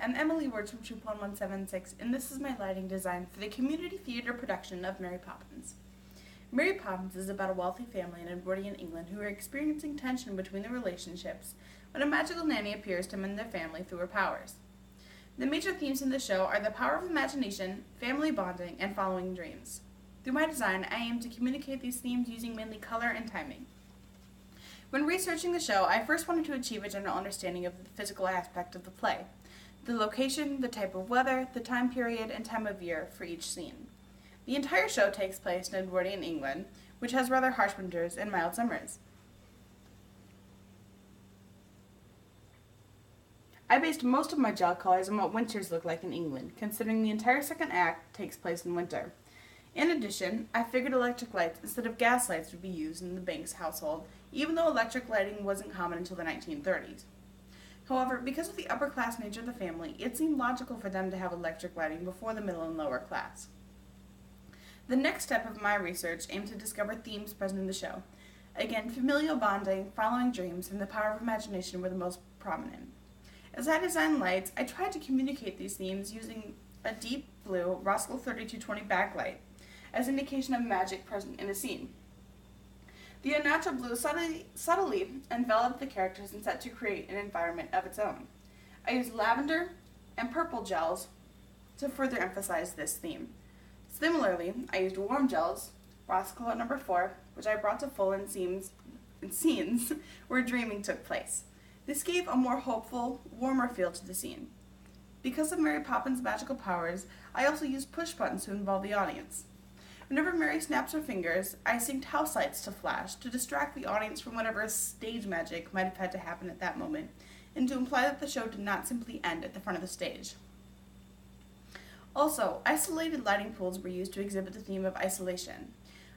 I'm Emily Weirts from Troop 1176, and this is my lighting design for the community theater production of Mary Poppins. Mary Poppins is about a wealthy family in Edwardian England who are experiencing tension between their relationships when a magical nanny appears to mend their family through her powers. The major themes in the show are the power of imagination, family bonding, and following dreams. Through my design, I aim to communicate these themes using mainly color and timing. When researching the show, I first wanted to achieve a general understanding of the physical aspect of the play, the location, the type of weather, the time period, and time of year for each scene. The entire show takes place in Edwardian England, which has rather harsh winters and mild summers. I based most of my gel colors on what winters look like in England, considering the entire second act takes place in winter. In addition, I figured electric lights instead of gas lights would be used in the Banks household, even though electric lighting wasn't common until the 1930s. However, because of the upper class nature of the family, it seemed logical for them to have electric lighting before the middle and lower class. The next step of my research aimed to discover themes present in the show. Again, familial bonding, following dreams, and the power of imagination were the most prominent. As I designed lights, I tried to communicate these themes using a deep blue Roscoe 3220 backlight as indication of magic present in a scene. The unnatural blue subtly enveloped the characters and set to create an environment of its own. I used lavender and purple gels to further emphasize this theme. Similarly, I used warm gels, Roscoe at number 4, which I brought to full in scenes where dreaming took place. This gave a more hopeful, warmer feel to the scene. Because of Mary Poppins' magical powers, I also used push buttons to involve the audience. Whenever Mary snaps her fingers, I synced house lights to flash to distract the audience from whatever stage magic might have had to happen at that moment, and to imply that the show did not simply end at the front of the stage. Also, isolated lighting pools were used to exhibit the theme of isolation.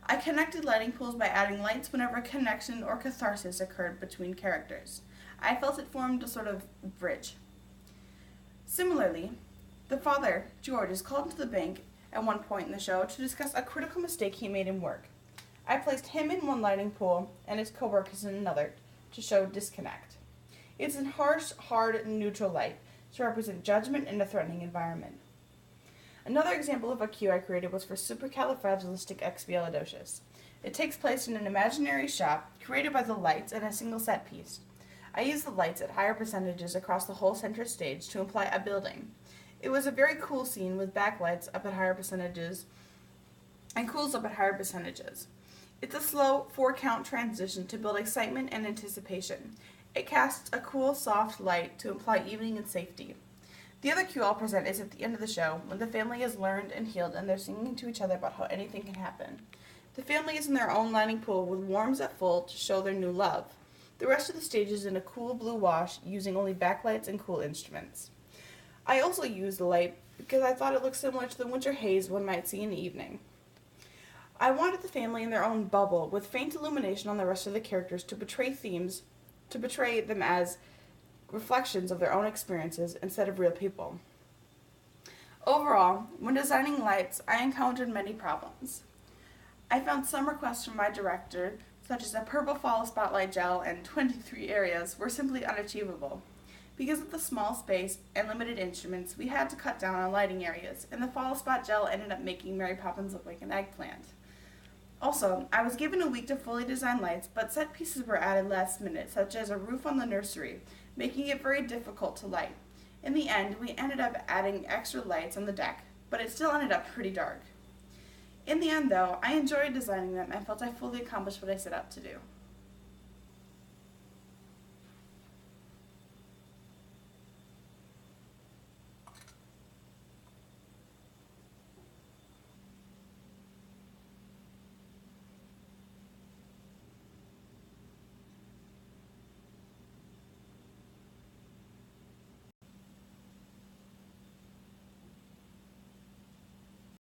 I connected lighting pools by adding lights whenever a connection or catharsis occurred between characters. I felt it formed a sort of bridge. Similarly, the father, George, is called into the bank at one point in the show to discuss a critical mistake he made in work. I placed him in one lighting pool and his co-workers in another to show disconnect. It's a harsh, hard, and neutral light to represent judgment in a threatening environment. Another example of a cue I created was for supercalifragilisticexpialidocious. It takes place in an imaginary shop created by the lights and a single set piece. I used the lights at higher percentages across the whole center stage to imply a building. It was a very cool scene with backlights up at higher percentages and cools up at higher percentages. It's a slow 4-count transition to build excitement and anticipation. It casts a cool, soft light to imply evening and safety. The other cue I'll present is at the end of the show, when the family has learned and healed and they're singing to each other about how anything can happen. The family is in their own lighting pool with warms at full to show their new love. The rest of the stage is in a cool blue wash using only backlights and cool instruments. I also used the light because I thought it looked similar to the winter haze one might see in the evening. I wanted the family in their own bubble with faint illumination on the rest of the characters to portray them as reflections of their own experiences instead of real people. Overall, when designing lights, I encountered many problems. I found some requests from my director, such as a purple fall spotlight gel and 23 areas, were simply unachievable. Because of the small space and limited instruments, we had to cut down on lighting areas, and the fall spot gel ended up making Mary Poppins look like an eggplant. Also, I was given a week to fully design lights, but set pieces were added last minute, such as a roof on the nursery, making it very difficult to light. In the end, we ended up adding extra lights on the deck, but it still ended up pretty dark. In the end, though, I enjoyed designing them and felt I fully accomplished what I set out to do.